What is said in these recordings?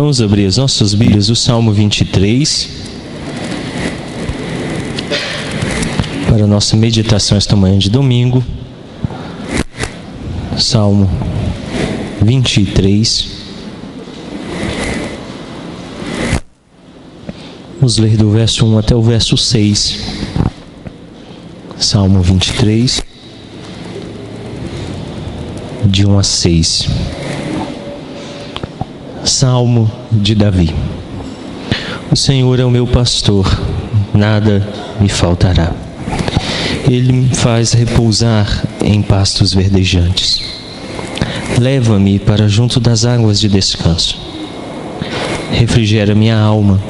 Vamos abrir as nossas Bíblias, o Salmo 23, para a nossa meditação esta manhã de domingo. Salmo 23. Vamos ler do verso 1 até o verso 6. Salmo 23, de 1 a 6. Salmo de Davi. O Senhor é o meu pastor, nada me faltará. Ele me faz repousar em pastos verdejantes. Leva-me para junto das águas de descanso. Refrigera minha alma.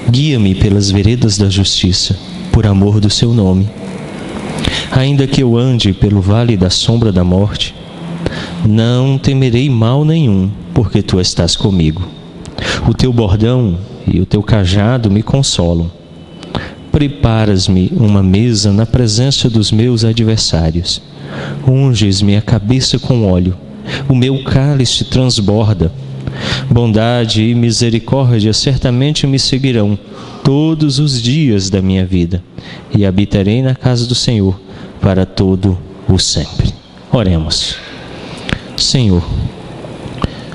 Guia-me pelas veredas da justiça, por amor do seu nome. Ainda que eu ande pelo vale da sombra da morte, não temerei mal nenhum, porque tu estás comigo. O teu bordão e o teu cajado me consolam. Preparas-me uma mesa na presença dos meus adversários. Unges-me a cabeça com óleo. O meu cálice transborda. Bondade e misericórdia certamente me seguirão todos os dias da minha vida, e habitarei na casa do Senhor para todo o sempre. Oremos. Senhor,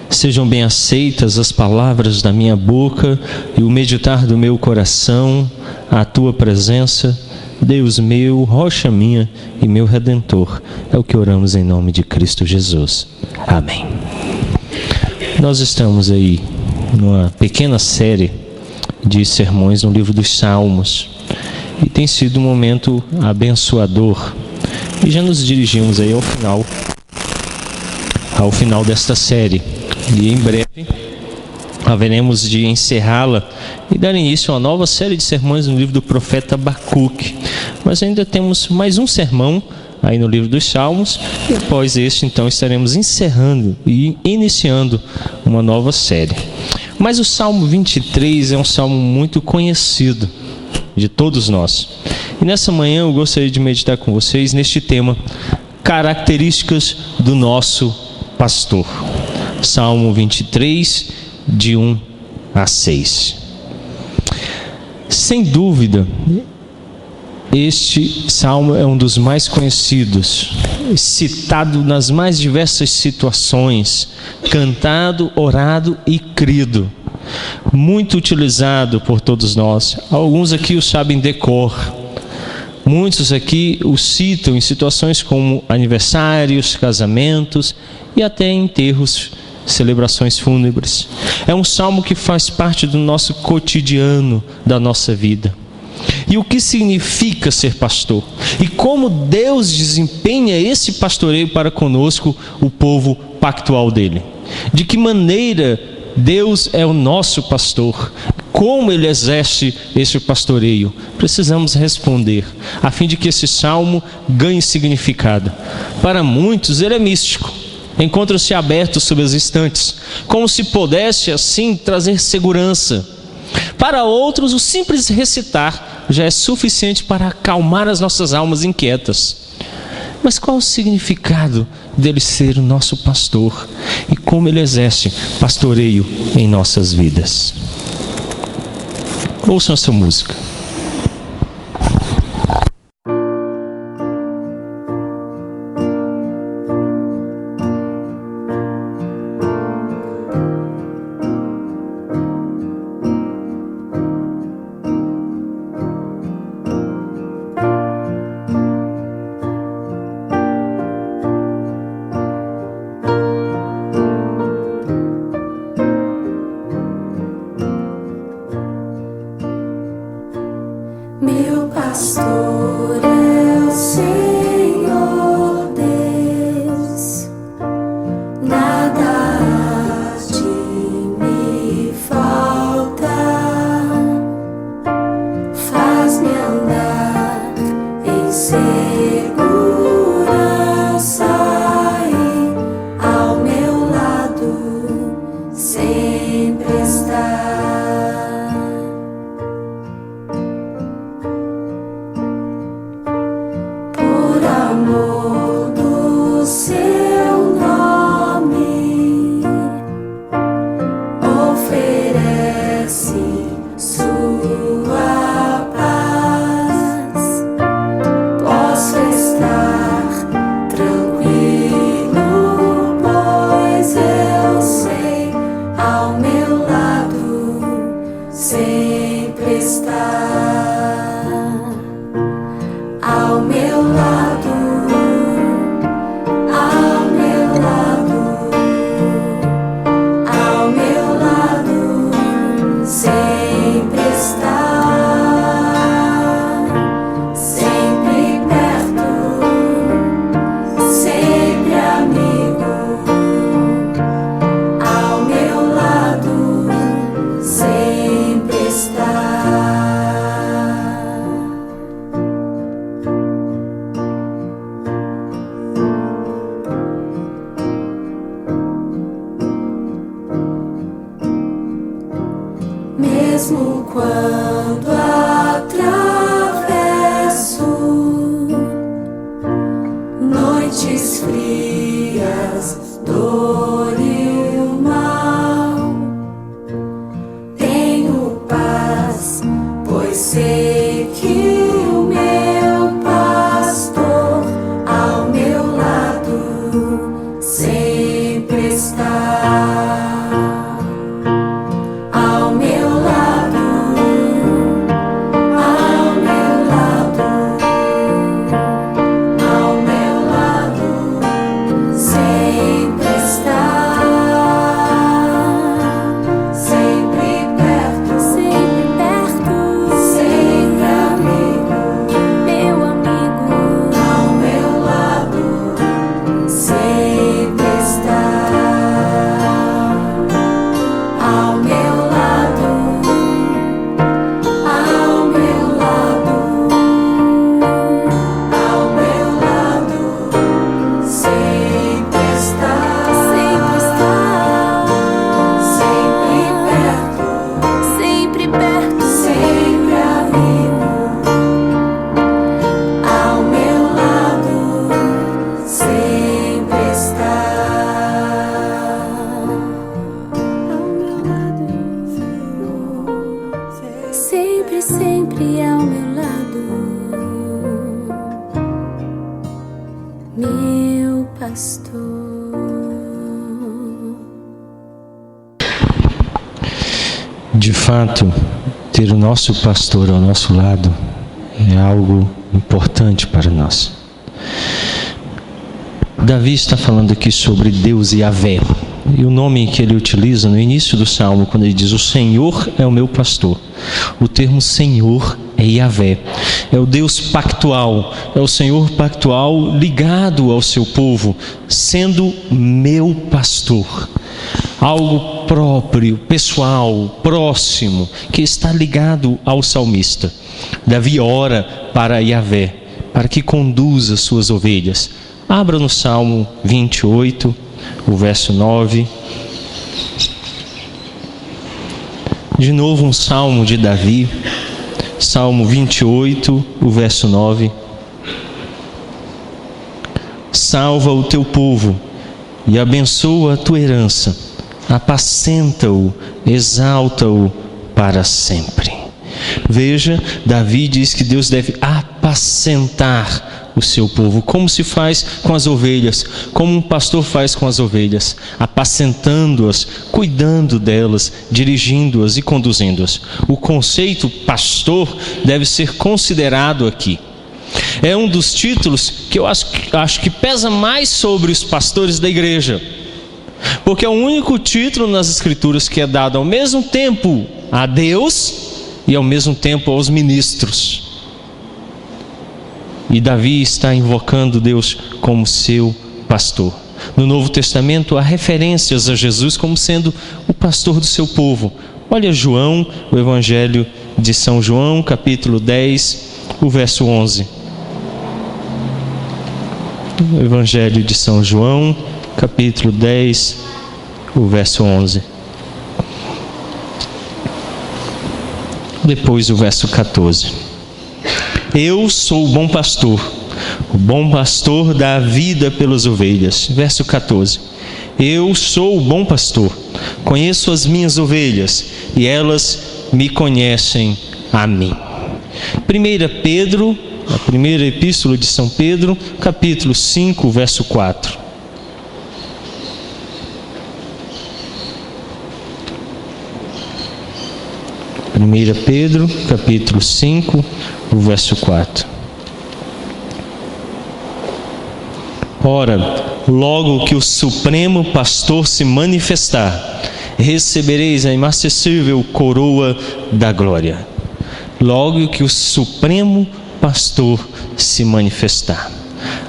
sejam bem aceitas as palavras da minha boca e o meditar do meu coração à tua presença, Deus meu, rocha minha e meu Redentor. É o que oramos em nome de Cristo Jesus. Amém. Nós estamos aí numa pequena série de sermões no livro dos Salmos e tem sido um momento abençoador. E já nos dirigimos aí ao final desta série. E em breve haveremos de encerrá-la e dar início a uma nova série de sermões no livro do profeta Abacuque. Mas ainda temos mais um sermão aí no livro dos Salmos, e após este, então, estaremos encerrando e iniciando uma nova série. Mas o Salmo 23 é um salmo muito conhecido de todos nós. E nessa manhã eu gostaria de meditar com vocês neste tema, características do nosso pastor. Salmo 23, de 1 a 6. Sem dúvida, este salmo é um dos mais conhecidos, citado nas mais diversas situações, cantado, orado e crido. Muito utilizado por todos nós. Alguns aqui o sabem de cor. Muitos aqui o citam em situações como aniversários, casamentos e até enterros, celebrações fúnebres. É um salmo que faz parte do nosso cotidiano, da nossa vida. E o que significa ser pastor? E como Deus desempenha esse pastoreio para conosco, o povo pactual dele? De que maneira Deus é o nosso pastor? Como ele exerce esse pastoreio? Precisamos responder, a fim de que esse salmo ganhe significado. Para muitos ele é místico, encontra-se aberto sobre as estantes, como se pudesse assim trazer segurança. Para outros, o simples recitar já é suficiente para acalmar as nossas almas inquietas. Mas qual o significado dele ser o nosso pastor? E como ele exerce pastoreio em nossas vidas? Ouçam essa música. Mesmo quando atravesso noites frias, dor e o mal, tenho paz, pois sei que o meu pastor ao meu lado sempre está. Sempre ao meu lado, meu pastor. De fato, ter o nosso pastor ao nosso lado é algo importante para nós. Davi está falando aqui sobre Deus Yahvé. E o nome que ele utiliza no início do Salmo, quando ele diz: o Senhor é o meu pastor. O termo Senhor é Yahvé. É o Deus pactual. É o Senhor pactual ligado ao seu povo, sendo meu pastor. Algo próprio, pessoal, próximo, que está ligado ao salmista. Davi ora para Yahvé, para que conduza suas ovelhas. Abra no Salmo 28, o verso 9. De novo um salmo de Davi, Salmo 28, o verso 9. Salva o teu povo e abençoa a tua herança, apacenta-o, exalta-o para sempre. Veja, Davi diz que Deus deve apacentar o seu povo, como se faz com as ovelhas, como um pastor faz com as ovelhas, apacentando-as, cuidando delas, dirigindo-as e conduzindo-as. O conceito pastor deve ser considerado aqui. É um dos títulos que eu acho que pesa mais sobre os pastores da igreja, porque é o único título nas Escrituras que é dado ao mesmo tempo a Deus e ao mesmo tempo aos ministros. E Davi está invocando Deus como seu pastor. No Novo Testamento há referências a Jesus como sendo o pastor do seu povo. Olha João, o Evangelho de São João, capítulo 10, o verso 11. O Evangelho de São João, capítulo 10, o verso 11. Depois o verso 14. Eu sou o bom pastor dá a vida pelas ovelhas. Verso 14. Eu sou o bom pastor, conheço as minhas ovelhas e elas me conhecem a mim. 1 Pedro, a primeira epístola de São Pedro, capítulo 5, verso 4. Primeira Pedro, capítulo 5, o verso 4. Ora, logo que o Supremo Pastor se manifestar, recebereis a inacessível coroa da glória. Logo que o Supremo Pastor se manifestar.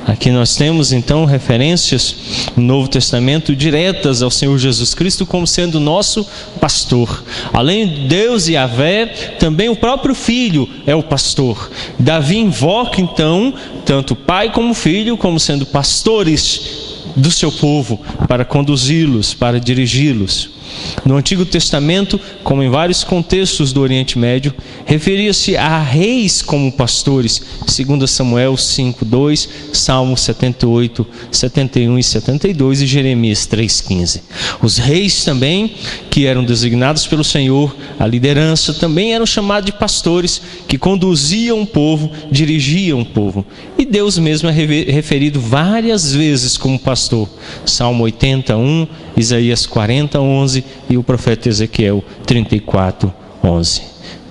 Aqui nós temos então referências no Novo Testamento diretas ao Senhor Jesus Cristo como sendo nosso pastor. Além de Deus e Yahvé, também o próprio Filho é o pastor. Davi invoca então tanto o Pai como o Filho como sendo pastores do seu povo para conduzi-los, para dirigi-los. No Antigo Testamento, como em vários contextos do Oriente Médio, referia-se a reis como pastores, 2 Samuel 5:2, Salmo 78, 71 e 72 e Jeremias 3:15. Os reis também, que eram designados pelo Senhor, a liderança, também eram chamados de pastores, que conduziam o povo, dirigiam o povo. E Deus mesmo é referido várias vezes como pastor. Salmo 81, Isaías 40:11 e o profeta Ezequiel 34:11.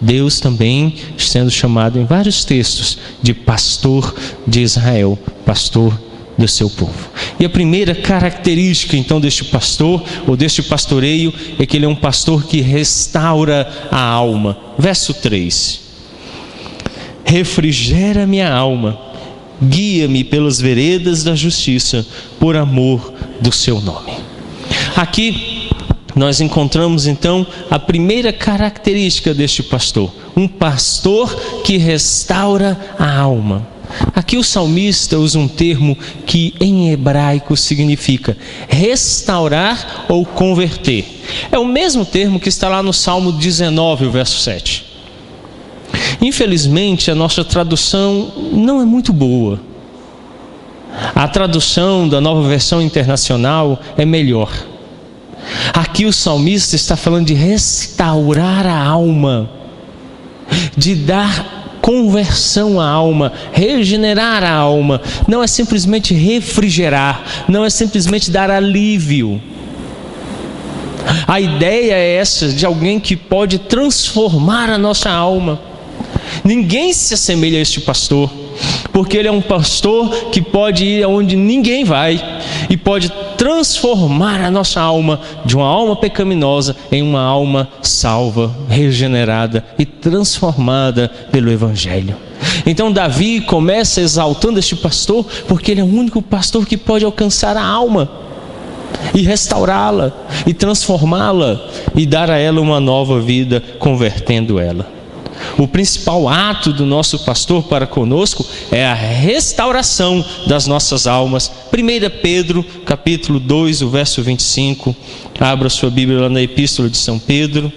Deus também sendo chamado em vários textos de pastor de Israel, pastor do seu povo. E a primeira característica então deste pastor, ou deste pastoreio, é que ele é um pastor que restaura a alma. Verso 3: refrigera minha alma, guia-me pelas veredas da justiça, por amor do seu nome. Aqui nós encontramos então a primeira característica deste pastor, um pastor que restaura a alma. Aqui o salmista usa um termo que em hebraico significa restaurar ou converter. É o mesmo termo que está lá no Salmo 19, o verso 7. Infelizmente, a nossa tradução não é muito boa. A tradução da Nova Versão Internacional é melhor. Aqui o salmista está falando de restaurar a alma, de dar conversão à alma, regenerar a alma. Não é simplesmente refrigerar, não é simplesmente dar alívio. A ideia é essa, de alguém que pode transformar a nossa alma. Ninguém se assemelha a este pastor, porque ele é um pastor que pode ir aonde ninguém vai e pode transformar a nossa alma de uma alma pecaminosa em uma alma salva, regenerada e transformada pelo Evangelho. Então Davi começa exaltando este pastor porque ele é o único pastor que pode alcançar a alma e restaurá-la e transformá-la e dar a ela uma nova vida, convertendo ela. O principal ato do nosso pastor para conosco é a restauração das nossas almas. 1 Pedro, capítulo 2, o verso 25. Abra sua Bíblia lá na Epístola de São Pedro.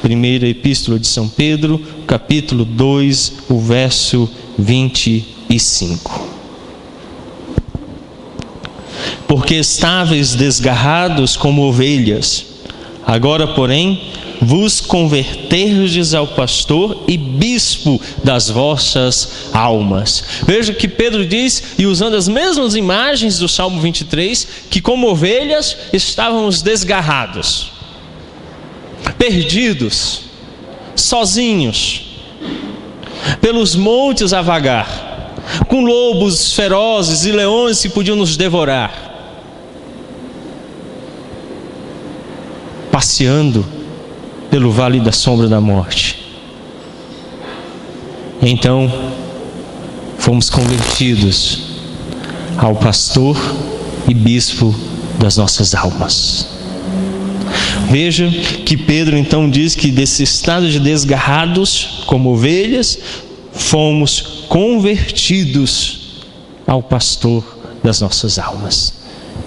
Primeira Epístola de São Pedro, capítulo 2, o verso 25. Porque estáveis desgarrados como ovelhas, agora, porém, vos converterdes ao pastor e bispo das vossas almas. Veja que Pedro diz, e usando as mesmas imagens do Salmo 23, que como ovelhas estávamos desgarrados, perdidos, sozinhos, pelos montes a vagar, com lobos ferozes e leões que podiam nos devorar, passeando pelo vale da sombra da morte. Então fomos convertidos ao pastor e bispo das nossas almas. Veja que Pedro então diz que desse estado de desgarrados como ovelhas, fomos convertidos ao pastor das nossas almas,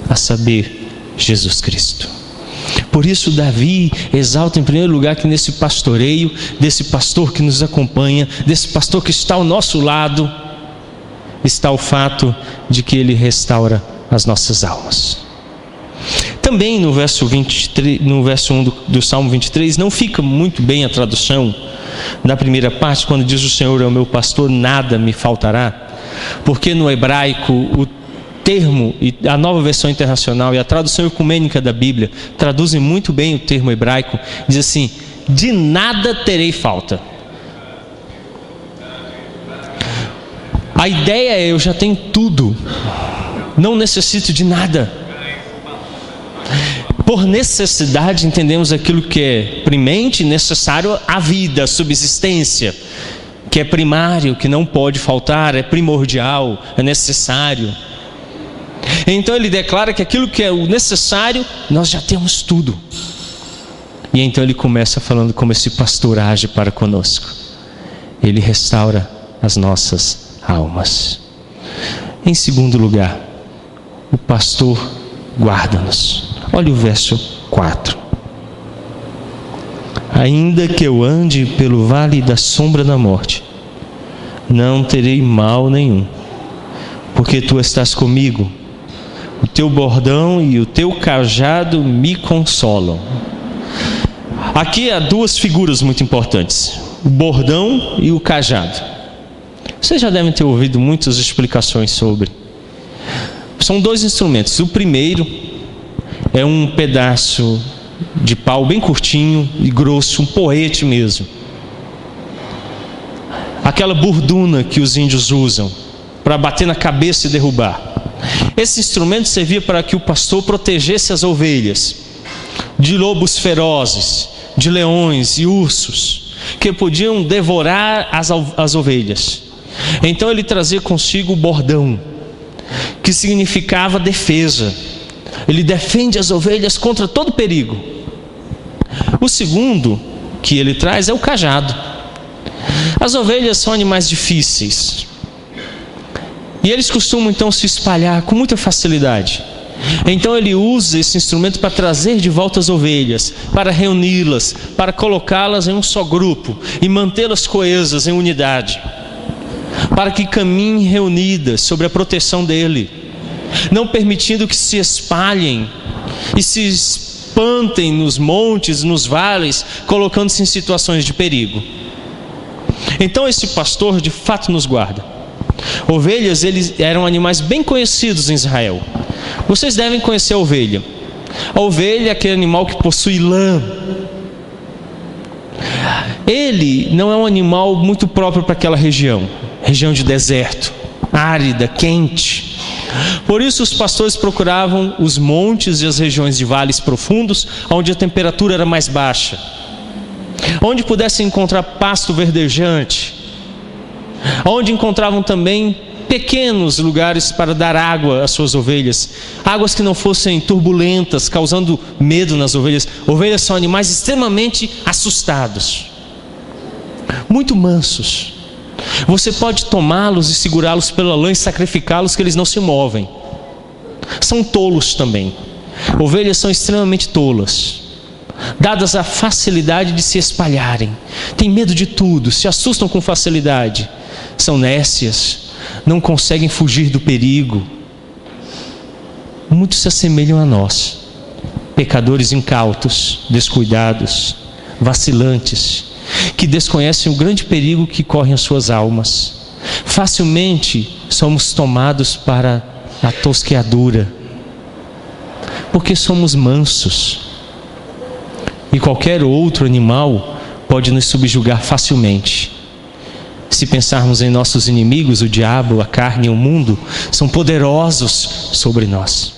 a saber, Jesus Cristo. Por isso Davi exalta em primeiro lugar que nesse pastoreio, desse pastor que nos acompanha, desse pastor que está ao nosso lado, está o fato de que ele restaura as nossas almas. Também no verso 23, no verso 1 do Salmo 23, não fica muito bem a tradução na primeira parte, quando diz: o Senhor é o meu pastor, nada me faltará. Porque no hebraico o termo, e a Nova Versão Internacional e a tradução ecumênica da Bíblia traduzem muito bem o termo hebraico. Diz assim: de nada terei falta. A ideia é: eu já tenho tudo, não necessito de nada. Por necessidade entendemos aquilo que é premente, necessário à vida, à subsistência, que é primário, que não pode faltar, é primordial, é necessário. Então ele declara que aquilo que é o necessário, nós já temos tudo. E então ele começa falando como esse pastor age para conosco. Ele restaura as nossas almas. Em segundo lugar, o pastor guarda-nos. Olha o verso 4. Ainda que eu ande pelo vale da sombra da morte, não terei mal nenhum, porque tu estás comigo. O teu bordão e o teu cajado me consolam. Aqui há duas figuras muito importantes: o bordão e o cajado. Vocês já devem ter ouvido muitas explicações sobre. São dois instrumentos. O primeiro é um pedaço de pau bem curtinho e grosso, um porrete mesmo. Aquela borduna que os índios usam para bater na cabeça e derrubar. Esse instrumento servia para que o pastor protegesse as ovelhas de lobos ferozes, de leões e ursos, que podiam devorar as ovelhas. Então ele trazia consigo o bordão, que significava defesa. Ele defende as ovelhas contra todo perigo. O segundo que ele traz é o cajado. As ovelhas são animais difíceis, e eles costumam então se espalhar com muita facilidade. Então ele usa esse instrumento para trazer de volta as ovelhas, para reuni-las, para colocá-las em um só grupo e mantê-las coesas em unidade, para que caminhem reunidas sob a proteção dele, não permitindo que se espalhem e se espantem nos montes, nos vales, colocando-se em situações de perigo. Então esse pastor de fato nos guarda. Ovelhas, eles eram animais bem conhecidos em Israel. Vocês devem conhecer a ovelha. A ovelha é aquele animal que possui lã. Ele não é um animal muito próprio para aquela região de deserto, árida, quente. Por isso os pastores procuravam os montes e as regiões de vales profundos, onde a temperatura era mais baixa, onde pudessem encontrar pasto verdejante, onde encontravam também pequenos lugares para dar água às suas ovelhas, águas que não fossem turbulentas, causando medo nas ovelhas. Ovelhas são animais extremamente assustados, muito mansos. Você pode tomá-los e segurá-los pela lã e sacrificá-los, que eles não se movem. São tolos também. Ovelhas são extremamente tolas, dadas à facilidade de se espalharem. Têm medo de tudo, se assustam com facilidade. São nécias, não conseguem fugir do perigo. Muitos se assemelham a nós, pecadores incautos, descuidados, vacilantes, que desconhecem o grande perigo que corre em suas almas. Facilmente somos tomados para a tosqueadura, porque somos mansos, e qualquer outro animal pode nos subjugar facilmente. Se pensarmos em nossos inimigos, o diabo, a carne e o mundo, são poderosos sobre nós.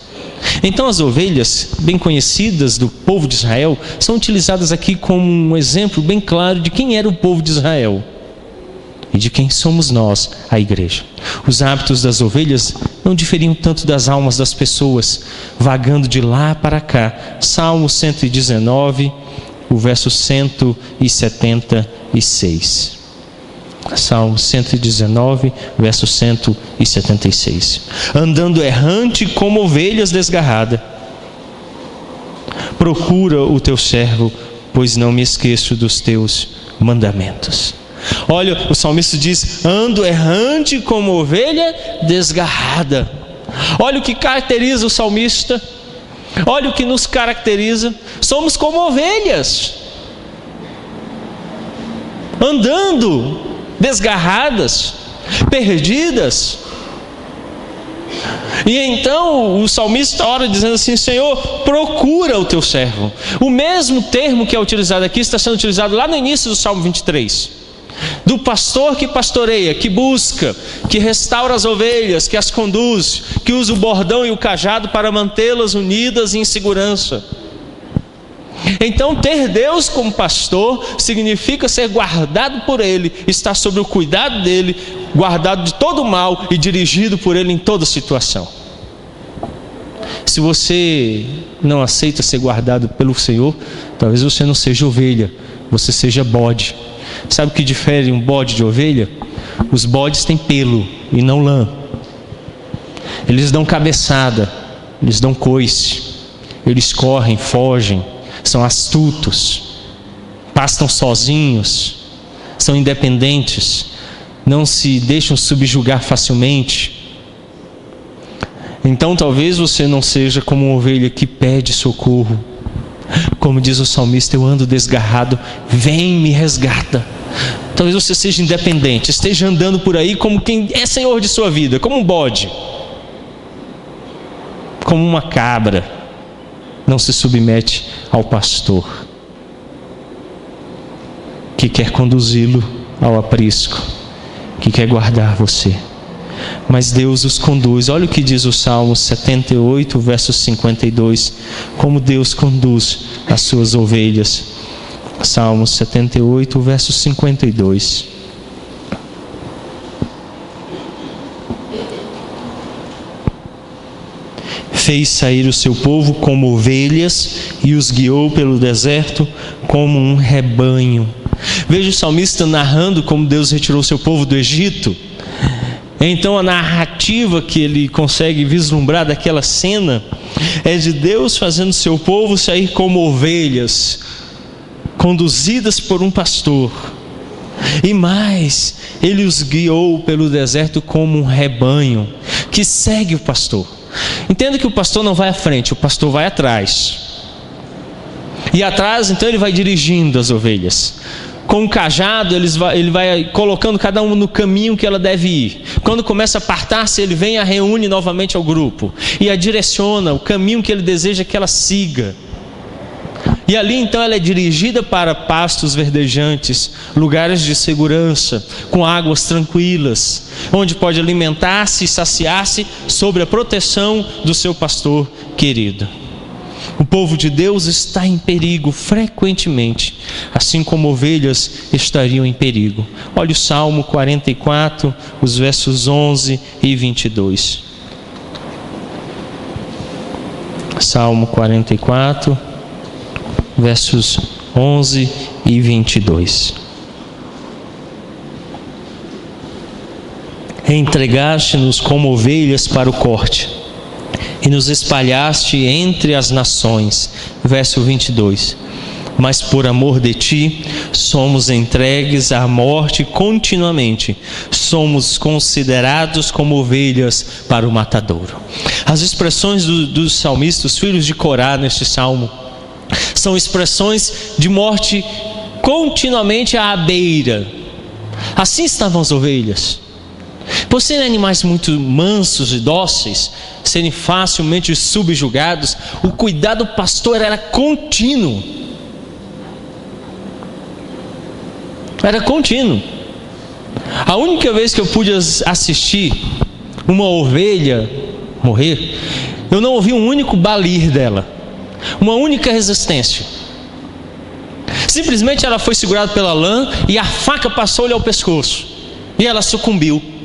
Então as ovelhas, bem conhecidas do povo de Israel, são utilizadas aqui como um exemplo bem claro de quem era o povo de Israel e de quem somos nós, a igreja. Os hábitos das ovelhas não diferiam tanto das almas das pessoas, vagando de lá para cá. Salmo 119, o verso 176. Salmo 119, verso 176. Andando errante como ovelhas desgarrada, procura o teu servo, pois não me esqueço dos teus mandamentos. Olha, o salmista diz: ando errante como ovelha desgarrada. Olha o que caracteriza o salmista. Olha o que nos caracteriza. Somos como ovelhas, andando desgarradas, perdidas. E então o salmista ora dizendo assim: Senhor, procura o teu servo. O mesmo termo que é utilizado aqui está sendo utilizado lá no início do Salmo 23, do pastor que pastoreia, que busca, que restaura as ovelhas, que as conduz, que usa o bordão e o cajado para mantê-las unidas e em segurança. Então ter Deus como pastor significa ser guardado por Ele, estar sob o cuidado dEle, guardado de todo o mal e dirigido por Ele em toda situação. Se você não aceita ser guardado pelo Senhor, talvez você não seja ovelha, você seja bode. Sabe o que difere um bode de ovelha? Os bodes têm pelo e não lã. Eles dão cabeçada, eles dão coice, eles correm, fogem, são astutos. pastam sozinhos, são independentes, não se deixam subjugar facilmente. Então talvez você não seja como uma ovelha que pede socorro. Como diz o salmista, eu ando desgarrado, vem me resgata. Talvez você seja independente, esteja andando por aí como quem é senhor de sua vida, como um bode, como uma cabra, não se submete ao pastor que quer conduzi-lo ao aprisco, que quer guardar você. Mas Deus os conduz. Olha o que diz o Salmo 78, verso 52, como Deus conduz as suas ovelhas. Salmo 78, verso 52. Fez sair o seu povo como ovelhas e os guiou pelo deserto como um rebanho. Veja o salmista narrando como Deus retirou o seu povo do Egito. Então a narrativa que ele consegue vislumbrar daquela cena é de Deus fazendo seu povo sair como ovelhas, conduzidas por um pastor. E mais, ele os guiou pelo deserto como um rebanho que segue o pastor. Entenda que o pastor não vai à frente, o pastor vai atrás. E atrás, então, ele vai dirigindo as ovelhas. Com um cajado, ele vai colocando cada uma no caminho que ela deve ir. Quando começa a apartar-se, ele vem e a reúne novamente ao grupo e a direciona o caminho que ele deseja que ela siga. E ali então ela é dirigida para pastos verdejantes, lugares de segurança, com águas tranquilas, onde pode alimentar-se e saciar-se sob a proteção do seu pastor querido. O povo de Deus está em perigo frequentemente, assim como ovelhas estariam em perigo. Olha o Salmo 44, os versos 11 e 22. Salmo 44, versos 11 e 22. Entregaste-nos como ovelhas para o corte, e nos espalhaste entre as nações. Verso 22. Mas por amor de ti, somos entregues à morte continuamente. Somos considerados como ovelhas para o matadouro. As expressões dos salmistas, os filhos de Corá neste salmo, são expressões de morte continuamente à beira. Assim estavam as ovelhas. Por serem animais muito mansos e dóceis, serem facilmente subjugados, o cuidado do pastor era contínuo. Era contínuo. A única vez que eu pude assistir uma ovelha morrer, eu não ouvi um único balir dela, uma única resistência. Simplesmente ela foi segurada pela lã e a faca passou-lhe ao pescoço e ela sucumbiu.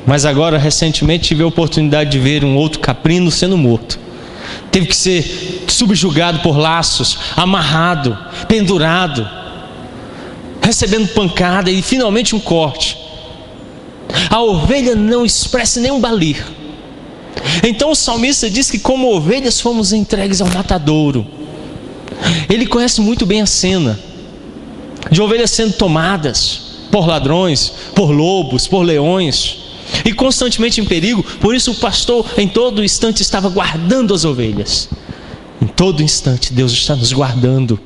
Mas agora, recentemente, tive a oportunidade de ver um outro caprino sendo morto. Teve que ser subjugado por laços, amarrado, pendurado, recebendo pancada e finalmente um corte. A ovelha não expressa nenhum balir. Então o salmista diz que como ovelhas fomos entregues ao matadouro. Ele conhece muito bem a cena de ovelhas sendo tomadas por ladrões, por lobos, por leões, e constantemente em perigo. Por isso o pastor em todo instante estava guardando as ovelhas. Em todo instante Deus está nos guardando,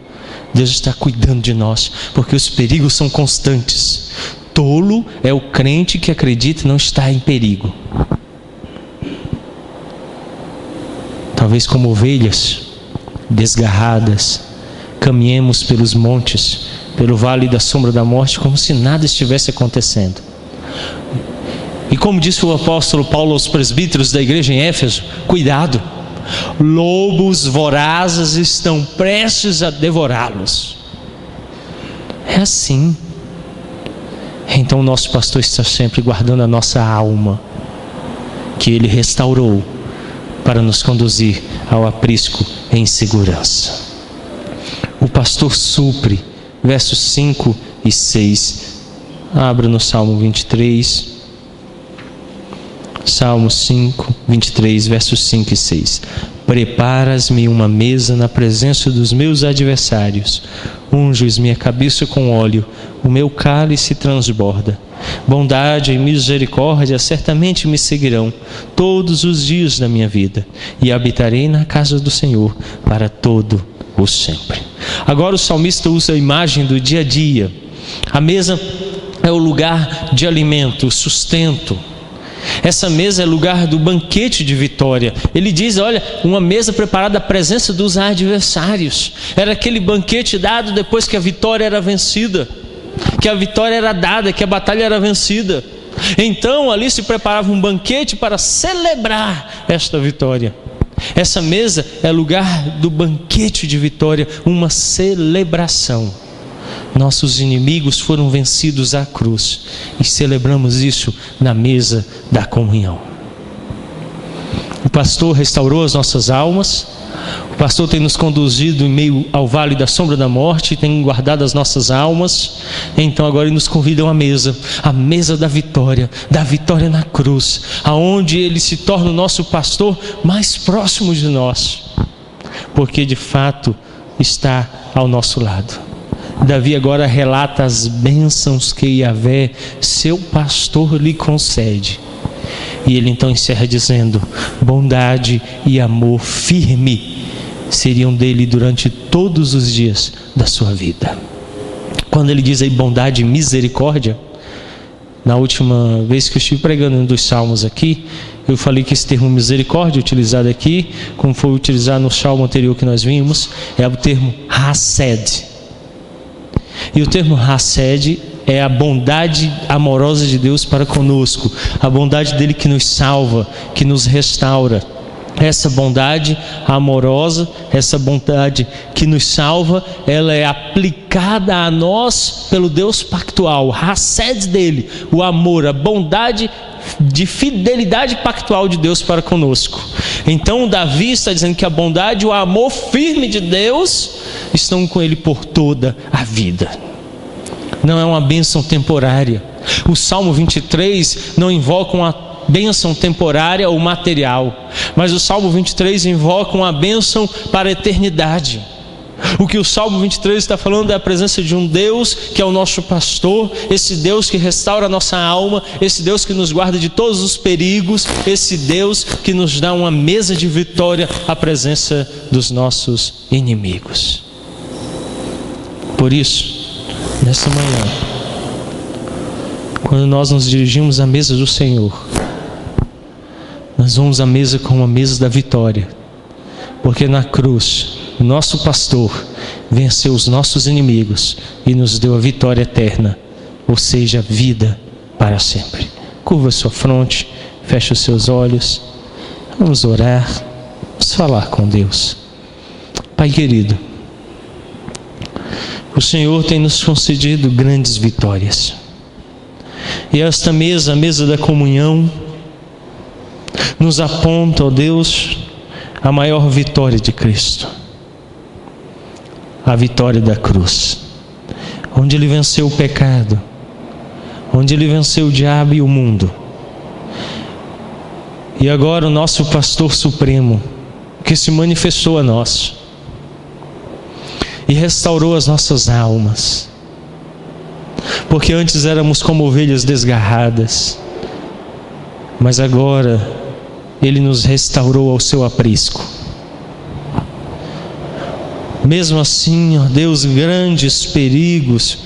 Deus está cuidando de nós, porque os perigos são constantes. Tolo é o crente que acredita não estar em perigo. Talvez como ovelhas desgarradas, caminhemos pelos montes, pelo vale da sombra da morte, como se nada estivesse acontecendo. E como disse o apóstolo Paulo aos presbíteros da igreja em Éfeso, cuidado, lobos vorazes estão prestes a devorá-los. É assim. Então o nosso pastor está sempre guardando a nossa alma, que ele restaurou para nos conduzir ao aprisco em segurança. O pastor supre, versos 5 e 6. Abra no Salmo 23. Salmo 5, 23, versos 5 e 6. Preparas-me uma mesa na presença dos meus adversários. Unges minha cabeça com óleo, o meu cálice transborda. Bondade e misericórdia certamente me seguirão todos os dias da minha vida, e habitarei na casa do Senhor para todo o sempre. Agora o salmista usa a imagem do dia a dia. A mesa é o lugar de alimento, o sustento. Essa mesa é lugar do banquete de vitória. Ele diz, olha, uma mesa preparada à presença dos adversários. Era aquele banquete dado depois que a vitória era vencida, que a vitória era dada, que a batalha era vencida. Então ali se preparava um banquete para celebrar esta vitória. Essa mesa é lugar do banquete de vitória, uma celebração. Nossos inimigos foram vencidos à cruz e celebramos isso na mesa da comunhão. O pastor restaurou as nossas almas. O pastor tem nos conduzido em meio ao vale da sombra da morte, tem guardado as nossas almas. Então agora ele nos convida a mesa da vitória na cruz, aonde ele se torna o nosso pastor mais próximo de nós, porque de fato está ao nosso lado. Davi agora relata as bênçãos que Yahvé, seu pastor, lhe concede. E ele então encerra dizendo: bondade e amor firme seriam dele durante todos os dias da sua vida. Quando ele diz aí bondade e misericórdia, na última vez que eu estive pregando um dos salmos aqui, eu falei que esse termo misericórdia utilizado aqui, como foi utilizado no salmo anterior que nós vimos, é o termo Hased. E o termo Hased é a bondade amorosa de Deus para conosco, a bondade dele que nos salva, que nos restaura. Essa bondade amorosa, essa bondade que nos salva, ela é aplicada a nós pelo Deus pactual. O Hased dele, o amor, a bondade de fidelidade pactual de Deus para conosco. Então Davi está dizendo que a bondade e o amor firme de Deus estão com ele por toda a vida. Não é uma bênção temporária. O Salmo 23 não invoca uma bênção temporária ou material, mas o Salmo 23 invoca uma bênção para a eternidade. O que o Salmo 23 está falando é a presença de um Deus que é o nosso pastor, esse Deus que restaura a nossa alma, esse Deus que nos guarda de todos os perigos, esse Deus que nos dá uma mesa de vitória à presença dos nossos inimigos. Por isso, nessa manhã, quando nós nos dirigimos à mesa do Senhor, nós vamos à mesa como a mesa da vitória, porque na cruz o nosso pastor venceu os nossos inimigos e nos deu a vitória eterna, ou seja, vida para sempre. Curva sua fronte, feche os seus olhos, vamos orar, vamos falar com Deus. Pai querido, o Senhor tem nos concedido grandes vitórias, e esta mesa, a mesa da comunhão, nos aponta, ó Deus, a maior vitória de Cristo, a vitória da cruz, onde Ele venceu o pecado, onde Ele venceu o diabo e o mundo. E agora o nosso pastor supremo, que se manifestou a nós e restaurou as nossas almas, porque antes éramos como ovelhas desgarradas, mas agora Ele nos restaurou ao seu aprisco. Mesmo assim, ó Deus, grandes perigos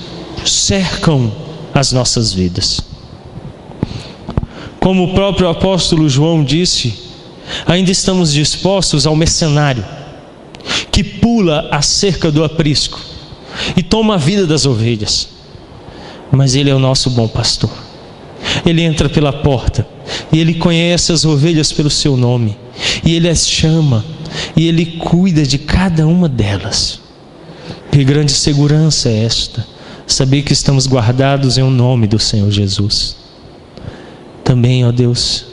cercam as nossas vidas. Como o próprio apóstolo João disse, ainda estamos dispostos ao mercenário que pula a cerca do aprisco e toma a vida das ovelhas. Mas Ele é o nosso bom pastor. Ele entra pela porta e Ele conhece as ovelhas pelo seu nome, e Ele as chama, e Ele cuida de cada uma delas. Que grande segurança é esta, saber que estamos guardados em o nome do Senhor Jesus. Também, ó Deus,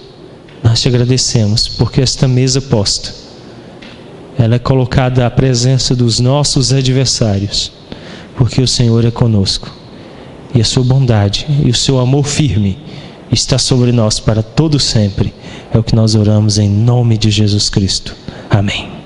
nós te agradecemos, porque esta mesa posta, ela é colocada à presença dos nossos adversários, porque o Senhor é conosco, e a sua bondade e o seu amor firme está sobre nós para todo sempre, É o que nós oramos em nome de Jesus Cristo. Amém.